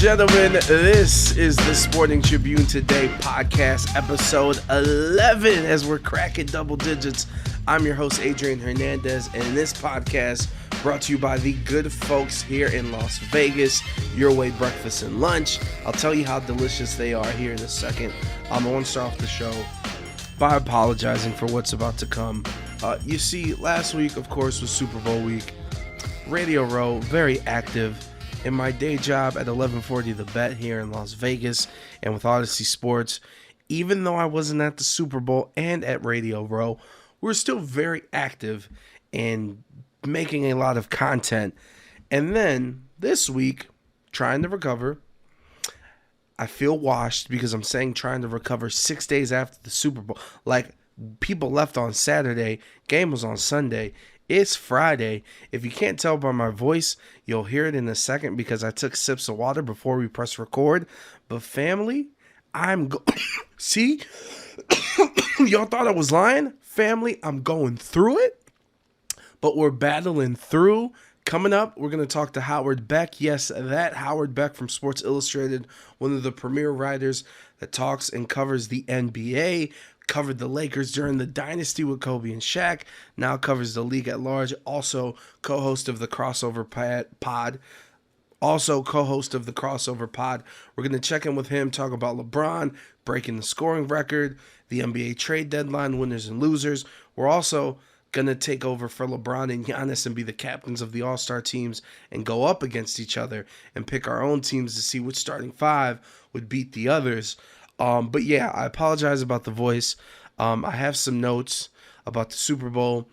gentlemen, this is the Sporting Tribune Today podcast, episode 11, as we're cracking double digits. I'm your host, Adrian Hernandez, and in this podcast, brought to you by the good folks here in Las Vegas, Your Way Breakfast and Lunch. I'll tell you how delicious they are here in a second. I want to start off the show by apologizing for what's about to come. You see, last week, of course, was Super Bowl week. Radio Row, very active. In my day job at 1140 The Bet here in Las Vegas and with Odyssey Sports, even though I wasn't at the Super Bowl and at Radio Row, we're still very active and making a lot of content. And then this week, trying to recover, I feel washed because I'm saying trying to recover 6 days after the Super Bowl. Like, people left on Saturday, game was on Sunday. It's Friday. If you can't tell by my voice, you'll hear it in a second because I took sips of water before we press record. But family, see? Y'all thought I was lying? Family, I'm going through it. But we're battling through. Coming up, we're going to talk to Howard Beck. Yes, that Howard Beck from Sports Illustrated, one of the premier writers that talks and covers the NBA. Covered the Lakers during the dynasty with Kobe and Shaq, now covers the league at large, also co-host of the Crossover Pod. We're going to check in with him, talk about LeBron, breaking the scoring record, the NBA trade deadline, winners and losers. We're also going to take over for LeBron and Giannis and be the captains of the All-Star teams and go up against each other and pick our own teams to see which starting five would beat the others. But yeah, I apologize about the voice. I have some notes about the Super Bowl.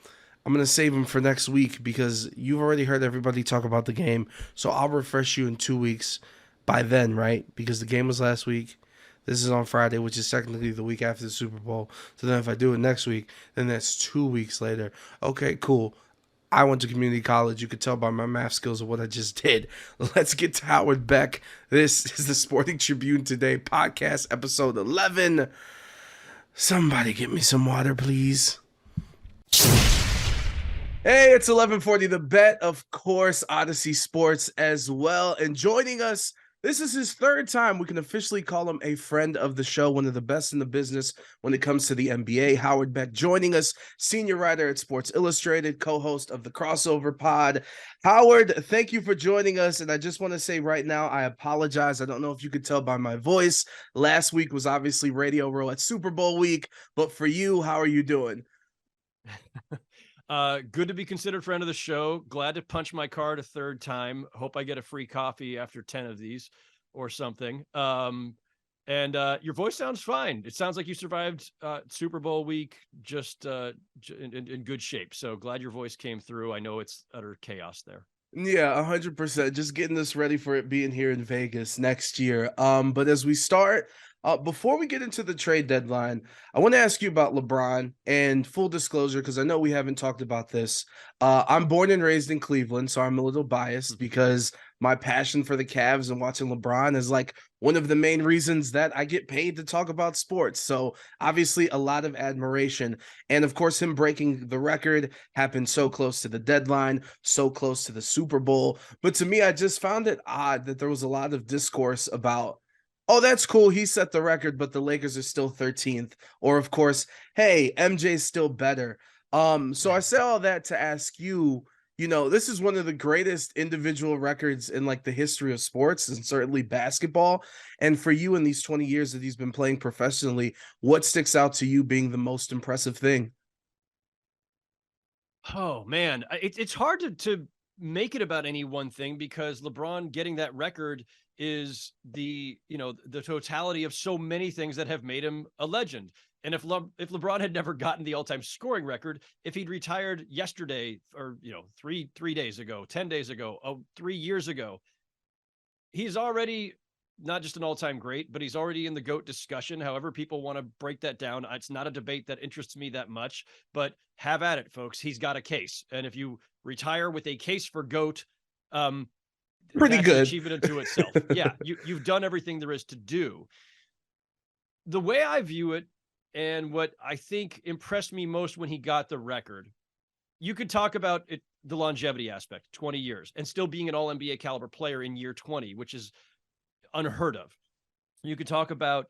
I'm going to save them for next week because you've already heard everybody talk about the game. So I'll refresh you in 2 weeks by then, right? Because the game was last week. This is on Friday, which is technically the week after the Super Bowl. So then if I do it next week, then that's 2 weeks later. Okay, cool. I went to community college. You could tell by my math skills of what I just did. Let's get to Howard Beck. This is the Sporting Tribune Today podcast, episode 11. Somebody get me some water, please. Hey, it's 1140 The Bet, of course, Odyssey Sports as well. And joining us, this is his third time. We can officially call him a friend of the show, one of the best in the business when it comes to the NBA. Howard Beck joining us, senior writer at Sports Illustrated, co-host of the Crossover Pod. Howard, thank you for joining us. And I just want to say right now, I apologize. I don't know if you could tell by my voice. Last week was obviously Radio Row at Super Bowl week. But for you, how are you doing? Good to be considered friend of the show. Glad to punch my card a third time. Hope I get a free coffee after 10 of these or something. And your voice sounds fine. It sounds like you survived Super Bowl week just in good shape. So glad your voice came through. I know it's utter chaos there. Yeah, 100%. Just getting us ready for it being here in Vegas next year. But as we start, before we get into the trade deadline, I want to ask you about LeBron and full disclosure, because I know we haven't talked about this. I'm born and raised in Cleveland, so I'm a little biased because my passion for the Cavs and watching LeBron is like one of the main reasons that I get paid to talk about sports. So obviously a lot of admiration. And of course, him breaking the record happened so close to the deadline, so close to the Super Bowl. But to me, I just found it odd that there was a lot of discourse about, oh, that's cool, he set the record, but the Lakers are still 13th. Or, of course, hey, MJ's still better. So I say all that to ask you, this is one of the greatest individual records in like the history of sports and certainly basketball. And for you in these 20 years that he's been playing professionally, what sticks out to you being the most impressive thing? Oh, man, it's hard to make it about any one thing because LeBron getting that record is the totality of so many things that have made him a legend. And if LeBron had never gotten the all-time scoring record, if he'd retired yesterday or, 3 days ago, 10 days ago, 3 years ago, he's already not just an all-time great, but he's already in the GOAT discussion. However people want to break that down, it's not a debate that interests me that much, but have at it, folks. He's got a case. And if you retire with a case for GOAT, pretty that's good an achievement unto itself. Yeah, you've done everything there is to do. The way I view it, and what I think impressed me most when he got the record, you could talk about it, the longevity aspect, 20 years, and still being an all-NBA caliber player in year 20, which is unheard of. You could talk about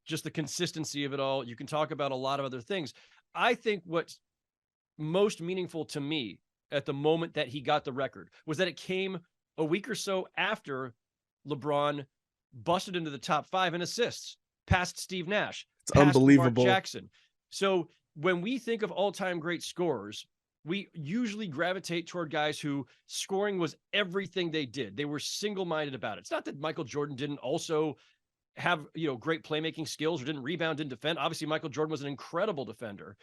just the consistency of it all. You can talk about a lot of other things. I think what's most meaningful to me at the moment that he got the record was that it came a week or so after LeBron busted into the top 5 in assists, past Steve Nash, It's past Mark unbelievable. Jackson. So when we think of all-time great scorers, we usually gravitate toward guys who scoring was everything they did. They were single-minded about it. It's not that Michael Jordan didn't also have, great playmaking skills or didn't rebound, didn't defend. Obviously, Michael Jordan was an incredible defender.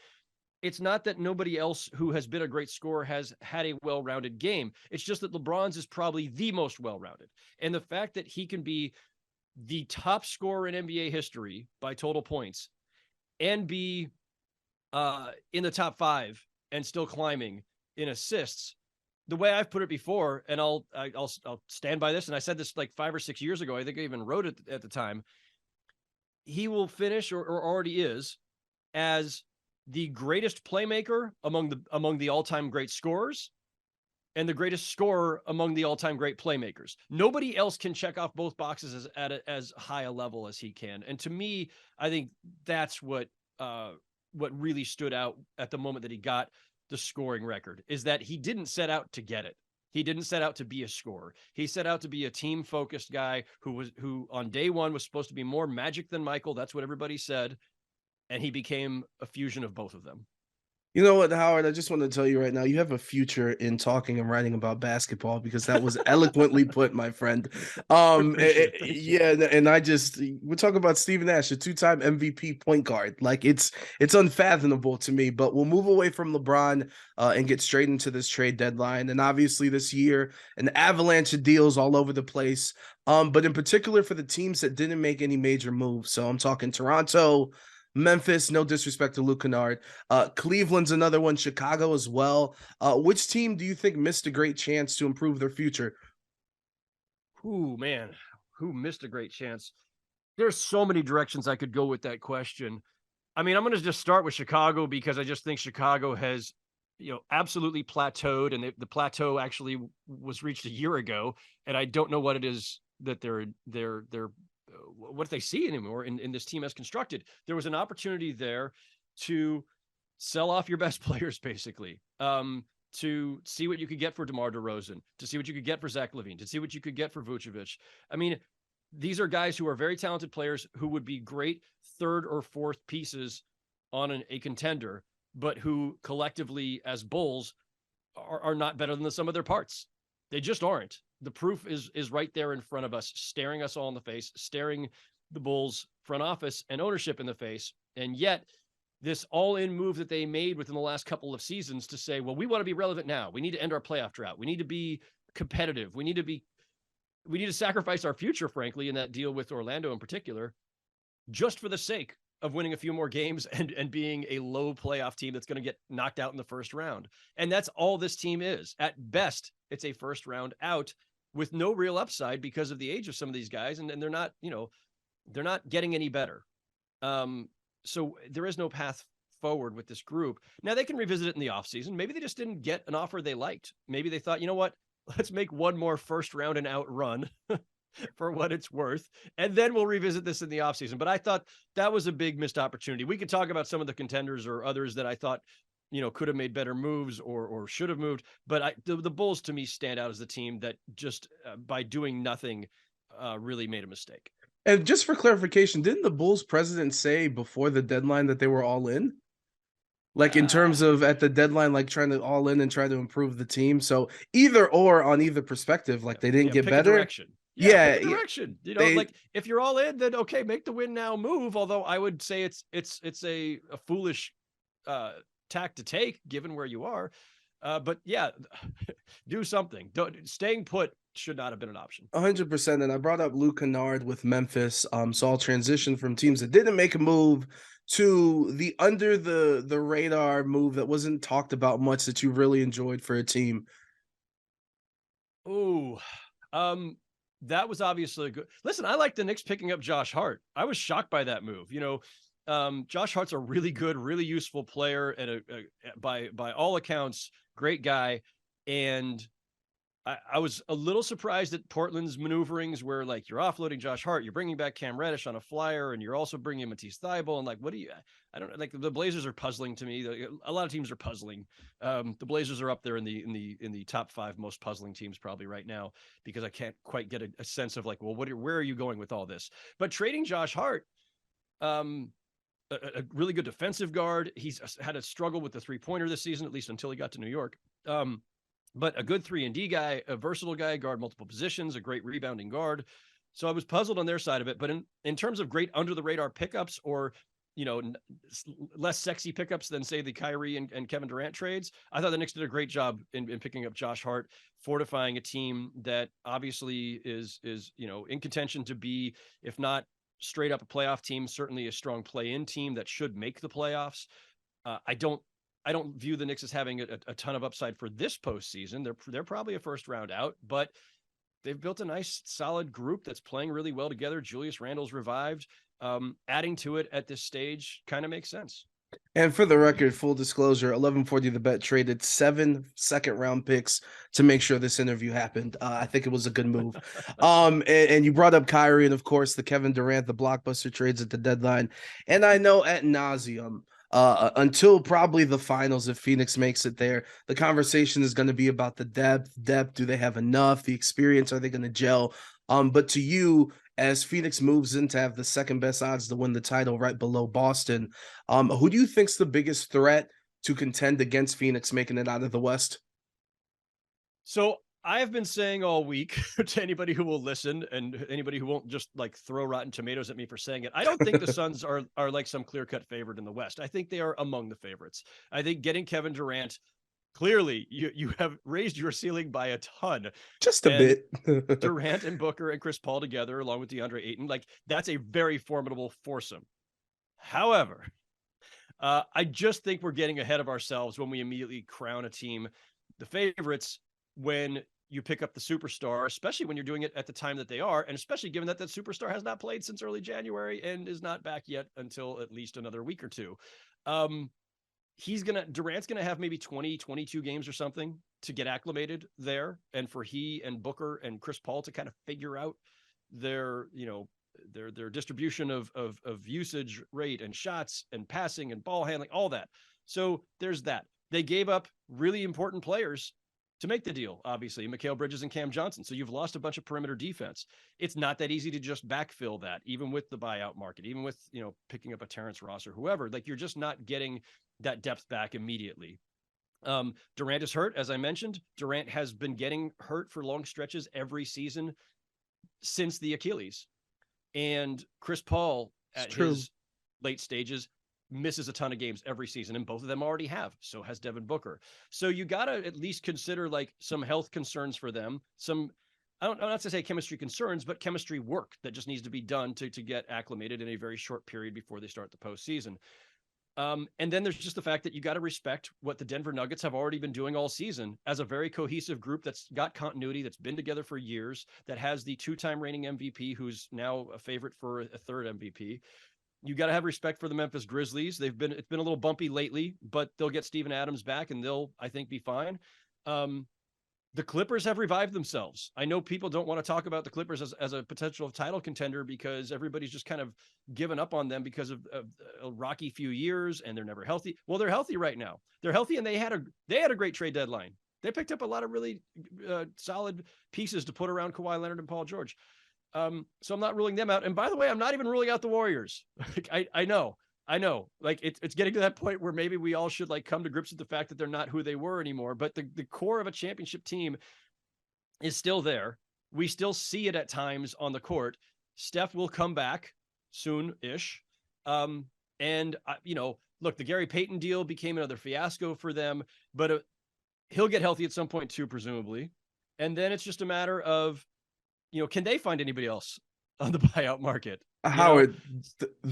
It's not that nobody else who has been a great scorer has had a well-rounded game. It's just that LeBron's is probably the most well-rounded. And the fact that he can be the top scorer in NBA history by total points and be in the top 5 and still climbing in assists, the way I've put it before, and I'll stand by this, and I said this like 5 or 6 years ago, I think I even wrote it at the time, he will finish or already is as the greatest playmaker among the all-time great scorers and the greatest scorer among the all-time great playmakers. Nobody else can check off both boxes at as high a level as he can. And to me, I think that's what really stood out at the moment that he got the scoring record, is that he didn't set out to get it. He didn't set out to be a scorer. He set out to be a team-focused guy who on day one was supposed to be more Magic than Michael. That's what everybody said. And he became a fusion of both of them. You know what, Howard? I just want to tell you right now, you have a future in talking and writing about basketball, because that was eloquently put, my friend. Yeah, and we're talking about Steve Nash, a 2-time MVP point guard. Like it's unfathomable to me. But we'll move away from LeBron and get straight into this trade deadline. And obviously this year, an avalanche of deals all over the place. But in particular for the teams that didn't make any major moves. So I'm talking Toronto, Memphis, no disrespect to Luke Kennard. Cleveland's another one, Chicago as well. Which team do you think missed a great chance to improve their future? Ooh, man, who missed a great chance? There's so many directions I could go with that question. I mean, I'm going to just start with Chicago, because I just think Chicago has, absolutely plateaued, and the plateau actually was reached a year ago. And I don't know what it is that they're what they see anymore in this team as constructed. There was an opportunity there to sell off your best players, basically, to see what you could get for DeMar DeRozan, to see what you could get for Zach LaVine, to see what you could get for Vucevic. I mean, these are guys who are very talented players who would be great third or fourth pieces on a contender, but who collectively as Bulls are not better than the sum of their parts. They just aren't. The proof is right there in front of us, staring us all in the face, staring the Bulls front office and ownership in the face. And yet this all-in move that they made within the last couple of seasons to say, well, we want to be relevant now. We need to end our playoff drought. We need to be competitive. We need to sacrifice our future, frankly, in that deal with Orlando in particular, just for the sake of winning a few more games and being a low playoff team that's going to get knocked out in the first round. And that's all this team is. At best, it's a first round out with no real upside because of the age of some of these guys. And they're not, they're not getting any better. So there is no path forward with this group. Now they can revisit it in the offseason. Maybe they just didn't get an offer they liked. Maybe they thought, you know what, let's make one more first round and out run for what it's worth, and then we'll revisit this in the offseason. But I thought that was a big missed opportunity. We could talk about some of the contenders or others that I thought, could have made better moves or should have moved. But the Bulls, to me, stand out as the team that just by doing nothing really made a mistake. And just for clarification, didn't the Bulls president say before the deadline that they were all in? Like in terms of at the deadline, like trying to all in and try to improve the team. So either or on either perspective, like they didn't get better. Direction. Yeah, pick a direction. Like if you're all in, then okay, make the win now move. Although I would say it's a foolish tack to take given where you are. But yeah, do something. Staying put should not have been an option. 100%. And I brought up Luke Kennard with Memphis. So I'll transition from teams that didn't make a move to the under the radar move that wasn't talked about much that you really enjoyed for a team. Oh, that was obviously good. Listen, I like the Knicks picking up Josh Hart. I was shocked by that move. Josh Hart's a really good, really useful player and by all accounts, great guy. And I was a little surprised at Portland's maneuverings where like you're offloading Josh Hart, you're bringing back Cam Reddish on a flyer, and you're also bringing Matisse Thybulle. And like, what do you, I don't know. Like the Blazers are puzzling to me. A lot of teams are puzzling. The Blazers are up there in the top 5 most puzzling teams probably right now, because I can't quite get a sense of like, well, where are you going with all this? But trading Josh Hart, a really good defensive guard. He's had a struggle with the 3-pointer this season, at least until he got to New York. But a good 3-and-D guy, a versatile guy, guard multiple positions, a great rebounding guard. So I was puzzled on their side of it. But in terms of great under the radar pickups, or, you know, less sexy pickups than say the Kyrie and Kevin Durant trades, I thought the Knicks did a great job in picking up Josh Hart, fortifying a team that obviously is, you know, in contention to be, if not straight up a playoff team, certainly a strong play-in team that should make the playoffs. I don't view the Knicks as having a ton of upside for this postseason. They're probably a first round out, but they've built a nice solid group that's playing really well together. Julius Randle's revived. Adding to it at this stage kind of makes sense. And for the record, full disclosure, 1140 The Bet traded 7 second-round picks to make sure this interview happened. I think it was a good move. And you brought up Kyrie and, of course, the Kevin Durant, the blockbuster trades at the deadline. And I know ad nauseum, until probably the finals, if Phoenix makes it there, the conversation is going to be about the depth. Do they have enough? The experience, are they going to gel? But to you, as Phoenix moves in to have the second best odds to win the title right below Boston, who do you think's the biggest threat to contend against Phoenix making it out of the West? So I've been saying all week to anybody who will listen and anybody who won't just like throw rotten tomatoes at me for saying it, I don't think the Suns are like some clear-cut favorite in the West. I think they are among the favorites. I think getting Kevin Durant, clearly you have raised your ceiling by a ton. Just a bit. Durant and Booker and Chris Paul together, along with DeAndre Ayton, like that's a very formidable foursome. However, I just think we're getting ahead of ourselves when we immediately crown a team the favorites when you pick up the superstar, especially when you're doing it at the time that they are, and especially given that that superstar has not played since early January and is not back yet until at least another week or two. Durant's gonna have maybe 20, 22 games or something to get acclimated there, and for he and Booker and Chris Paul to kind of figure out their, you know, their distribution of usage rate and shots and passing and ball handling, all that. So there's that. They gave up really important players to make the deal, obviously, Mikal Bridges and Cam Johnson. So you've lost a bunch of perimeter defense. It's not that easy to just backfill that, even with the buyout market, even with, you know, picking up a Terrence Ross or whoever. Like, you're just not getting that depth back immediately. Durant is hurt, as I mentioned. Durant has been getting hurt for long stretches every season since the Achilles. And Chris Paul, at his late stages, misses a ton of games every season, and both of them already have. So has Devin Booker. So you got to at least consider like some health concerns for them. Some, I don't know, not to say chemistry concerns, but chemistry work that just needs to be done to get acclimated in a very short period before they start the postseason. And then there's just the fact that you got to respect what the Denver Nuggets have already been doing all season as a very cohesive group that's got continuity, that's been together for years, that has the 2-time reigning MVP, who's now a favorite for a third MVP. You got to have respect for the Memphis Grizzlies. It's been a little bumpy lately, but they'll get Steven Adams back and they'll, I think, be fine. The Clippers have revived themselves. I know people don't want to talk about the Clippers as a potential title contender because everybody's just kind of given up on them because of a rocky few years, and they're never healthy. Well, they're healthy right now. They're healthy, and they had a great trade deadline. They picked up a lot of really solid pieces to put around Kawhi Leonard and Paul George. So I'm not ruling them out. And by the way, I'm not even ruling out the Warriors. Like, I know. Like it's getting to that point where maybe we all should like come to grips with the fact that they're not who they were anymore. But the core of a championship team is still there. We still see it at times on the court. Steph will come back soon-ish. You know, look, the Gary Payton deal became another fiasco for them, but he'll get healthy at some point too, presumably. And then it's just a matter of, you know, can they find anybody else on the buyout market? Howard,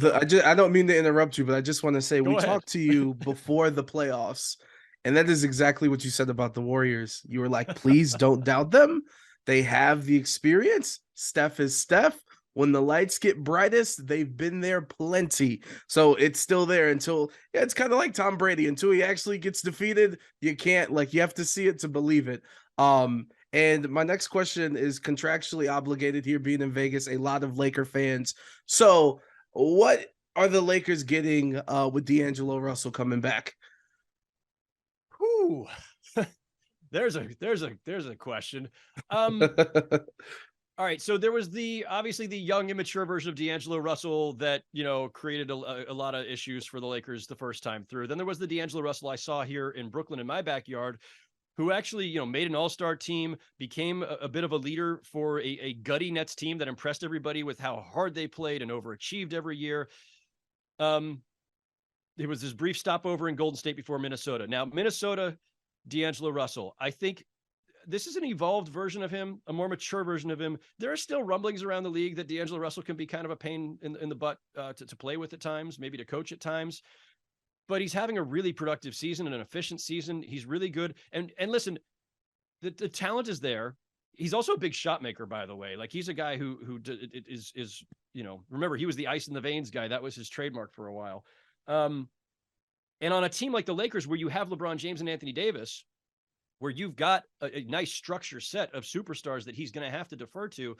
I don't mean to interrupt you, but I just want to say we talked to you before the playoffs, and that is exactly what you said about the Warriors. You were like, please don't doubt them. They have the experience. Steph is Steph. When the lights get brightest, they've been there plenty. So it's still there until, yeah, it's kind of like Tom Brady. Until he actually gets defeated, you can't, like, you have to see it to believe it. And my next question is contractually obligated here, being in Vegas, a lot of Laker fans. So, what are the Lakers getting with D'Angelo Russell coming back? Whew. There's a question. All right, so there was obviously the young, immature version of D'Angelo Russell that created a lot of issues for the Lakers the first time through. Then there was the D'Angelo Russell I saw here in Brooklyn in my backyard, who actually made an all-star team, became a bit of a leader for a gutty Nets team that impressed everybody with how hard they played and overachieved every year. There was this brief stopover in Golden State before Minnesota. Now Minnesota, D'Angelo Russell, I think this is an evolved version of him, a more mature version of him. There are still rumblings around the league that D'Angelo Russell can be kind of a pain in the butt to play with at times, maybe to coach at times. But he's having a really productive season and an efficient season. He's really good. And listen, the talent is there. He's also a big shot maker, by the way. Like, he's a guy who is remember, he was the ice in the veins guy. That was his trademark for a while. And on a team like the Lakers, where you have LeBron James and Anthony Davis, where you've got a nice structure set of superstars that he's going to have to defer to,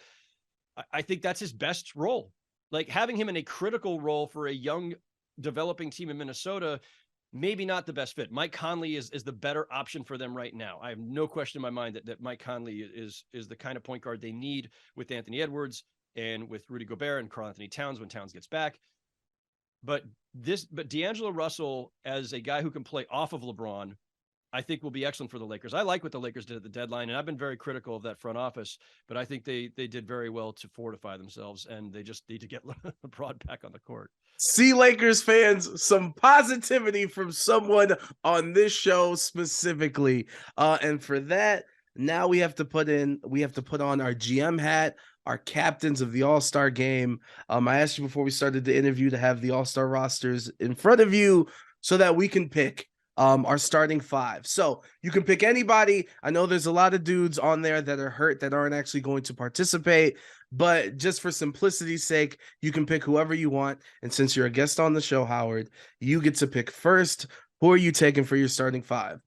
I think that's his best role. Like, having him in a critical role for a young developing team in Minnesota, maybe not the best fit. Mike Conley is the better option for them right now. I have no question in my mind that Mike Conley is the kind of point guard they need with Anthony Edwards and with Rudy Gobert and Karl-Anthony Towns when Towns gets back. But D'Angelo Russell, as a guy who can play off of LeBron, I think will be excellent for the Lakers. I like what the Lakers did at the deadline, and I've been very critical of that front office, but I think they did very well to fortify themselves, and they just need to get LeBron back on the court. See, Lakers fans, some positivity from someone on this show specifically. And for that, now we have to put on our GM hat, our captains of the All-Star game. I asked you before we started the interview to have the All-Star rosters in front of you so that we can pick our starting five. So you can pick anybody. I know there's a lot of dudes on there that are hurt that aren't actually going to participate, but just for simplicity's sake, you can pick whoever you want. And since you're a guest on the show, Howard, you get to pick first. Who are you taking for your starting five?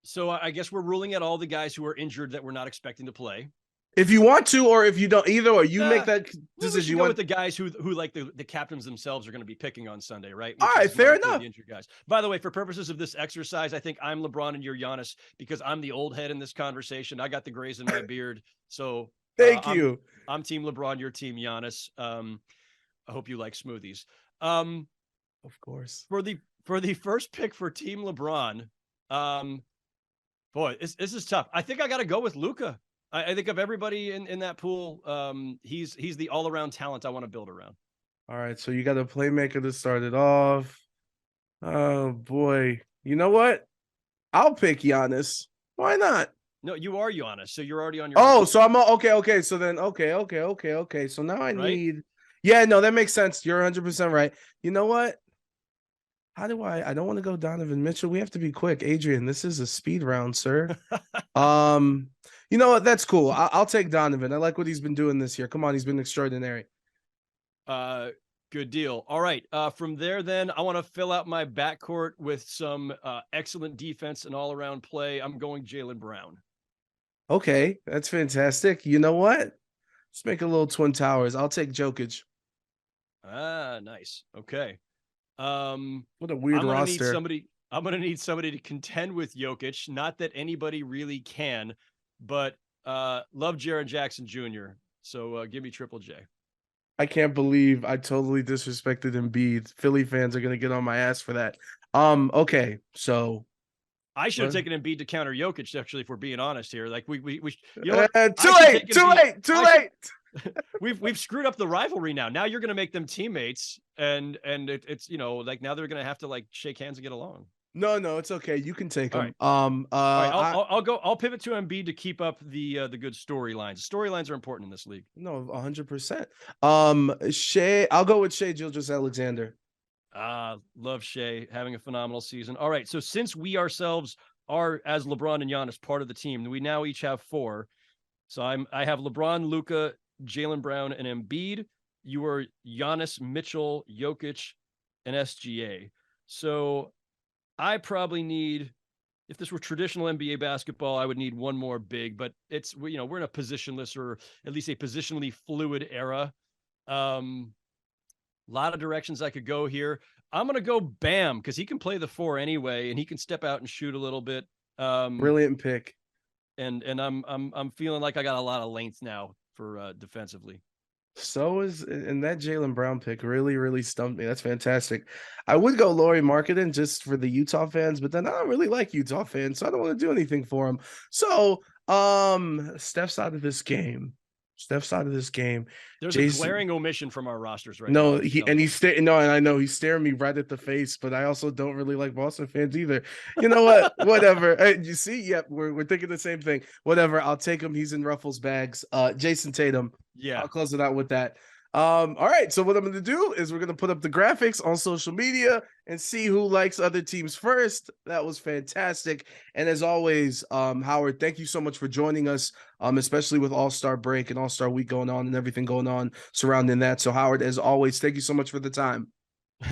So I guess we're ruling out all the guys who are injured that we're not expecting to play. If you want to, or if you don't, either or, you make that decision. You go with the guys who like the captains themselves are going to be picking on Sunday, right? All right, fair enough. The injured guys. By the way, for purposes of this exercise, I think I'm LeBron and you're Giannis because I'm the old head in this conversation. I got the grays in my beard, so thank you. I'm Team LeBron. You're Team Giannis. I hope you like smoothies. Of course. For the first pick for Team LeBron, boy, this is tough. I think I got to go with Luka. I think of everybody in that pool, he's the all-around talent I want to build around. All right, so you got a playmaker to start it off. Oh, boy. You know what? I'll pick Giannis. Why not? No, you are Giannis, so you're already on your own. So I'm okay. So then, okay. So now I need... Yeah, no, that makes sense. You're 100% right. You know what? I don't want to go Donovan Mitchell. We have to be quick. Adrian, this is a speed round, sir. You know what? That's cool. I'll take Donovan. I like what he's been doing this year. Come on, he's been extraordinary. Good deal. All right. From there, then, I want to fill out my backcourt with some excellent defense and all-around play. I'm going Jaylen Brown. Okay, that's fantastic. You know what? Let's make a little Twin Towers. I'll take Jokic. Nice. Okay. What a weird roster. I'm going to need somebody to contend with Jokic. Not that anybody really can, but love Jaren Jackson Jr. So give me Triple J. I can't believe I totally disrespected Embiid. Philly fans are going to get on my ass for that. Okay, so I should have taken Embiid to counter Jokic, actually, if we're being honest here. Like we you know too late. We've screwed up the rivalry now. Now you're going to make them teammates, and it's like now they're going to have to like shake hands and get along. No, it's okay. You can take them. All right, I'll pivot to Embiid to keep up the good storylines. Storylines are important in this league. No, 100%. I'll go with Shai Gilgeous-Alexander. Love Shai, having a phenomenal season. All right, so since we ourselves are, as LeBron and Giannis, part of the team, we now each have four. So I have LeBron, Luka, Jaylen Brown, and Embiid. You are Giannis, Mitchell, Jokic, and SGA. So I probably need, if this were traditional NBA basketball, I would need one more big, but it's, we're in a positionless or at least a positionally fluid era. A lot of directions I could go here. I'm going to go Bam because he can play the 4 anyway, and he can step out and shoot a little bit. Brilliant pick. And I'm feeling like I got a lot of length now for defensively. And that Jaylen Brown pick really, really stumped me. That's fantastic. I would go Lauri Markkanen just for the Utah fans, but then I don't really like Utah fans, so I don't want to do anything for him. So, Steph's out of this game. There's Jason, a glaring omission from our rosters right no, now. and I know he's staring me right at the face, but I also don't really like Boston fans either. You know what? Whatever. Hey, you see? Yep, we're thinking the same thing. Whatever. I'll take him. He's in Ruffles bags. Jason Tatum. Yeah. I'll close it out with that. All right. So what I'm going to do is we're going to put up the graphics on social media and see who likes other teams first. That was fantastic. And as always, Howard, thank you so much for joining us, especially with All-Star break and All-Star week going on and everything going on surrounding that. So Howard, as always, thank you so much for the time.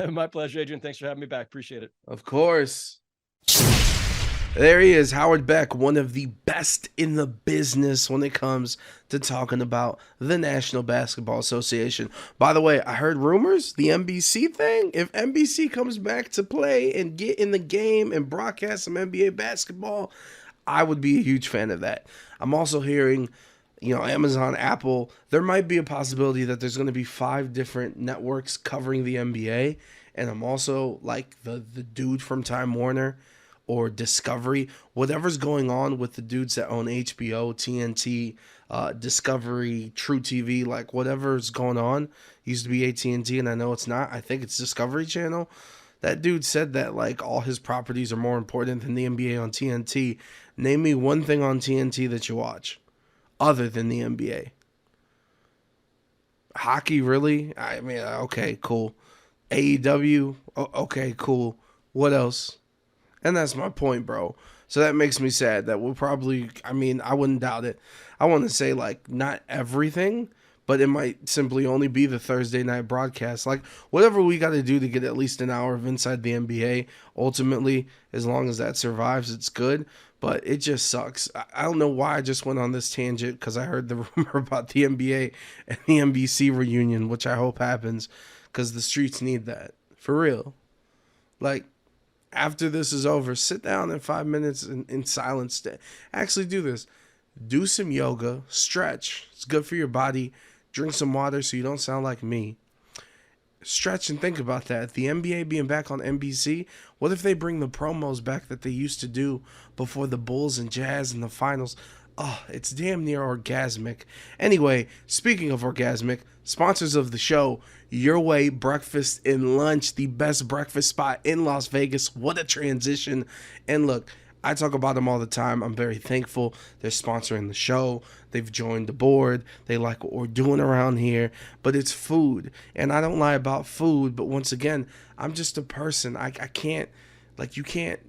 My pleasure, Adrian. Thanks for having me back. Appreciate it. Of course. There he is, Howard Beck, one of the best in the business when it comes to talking about the National Basketball Association. By the way, I heard rumors, the NBC thing. If NBC comes back to play and get in the game and broadcast some NBA basketball, I would be a huge fan of that. I'm also hearing, Amazon, Apple, there might be a possibility that there's going to be 5 different networks covering the NBA. And I'm also like the dude from Time Warner or Discovery, whatever's going on with the dudes that own HBO, TNT, Discovery, True TV, like whatever's going on. Used to be AT&T, and I know it's not. I think it's Discovery Channel. That dude said that like all his properties are more important than the NBA on TNT. Name me one thing on TNT that you watch other than the NBA. Hockey, really? I mean, okay, cool. AEW, okay, cool. What else? And that's my point, bro. So that makes me sad that we'll probably, I wouldn't doubt it. I want to say, like, not everything, but it might simply only be the Thursday night broadcast. Like, whatever we got to do to get at least an hour of Inside the NBA, ultimately, as long as that survives, it's good. But it just sucks. I don't know why I just went on this tangent, because I heard the rumor about the NBA and the NBC reunion, which I hope happens, because the streets need that. For real. Like, after this is over, sit down in 5 minutes in silence. Actually do this. Do some yoga, stretch. It's good for your body. Drink some water so you don't sound like me. Stretch and think about that. The NBA being back on NBC, what if they bring the promos back that they used to do before the Bulls and Jazz in the finals? Oh, it's damn near orgasmic. Anyway, speaking of orgasmic, sponsors of the show, Your Way Breakfast and Lunch, the best breakfast spot in Las Vegas. What a transition. And look, I talk about them all the time. I'm very thankful. They're sponsoring the show. They've joined the board. They like what we're doing around here. But it's food. And I don't lie about food. But once again, I'm just a person. I can't, like, you can't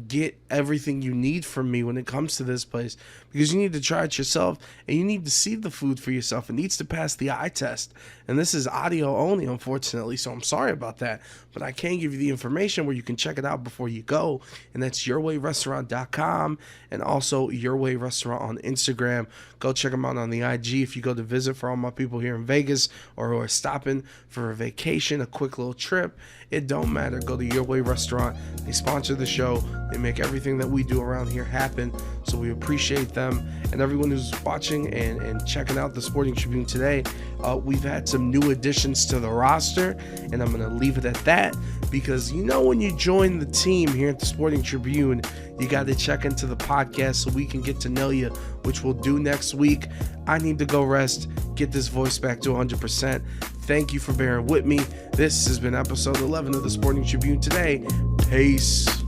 get everything you need from me when it comes to this place, because you need to try it yourself and you need to see the food for yourself. It needs to pass the eye test, and this is audio only, unfortunately, so I'm sorry about that, but I can give you the information where you can check it out before you go, and that's yourwayrestaurant.com and also Your Way Restaurant on Instagram. Go check them out on the IG if you go to visit. For all my people here in Vegas or who are stopping for a vacation, a quick little trip, it don't matter. Go to Your Way Restaurant. They sponsor the show. They make everything that we do around here happen, so we appreciate them. And everyone who's watching and checking out the Sporting Tribune today, we've had some new additions to the roster, and I'm going to leave it at that, because when you join the team here at the Sporting Tribune, you got to check into the podcast so we can get to know you, which we'll do next week. I need to go rest, get this voice back to 100%. Thank you for bearing with me. This has been episode 11 of the Sporting Tribune today. Peace.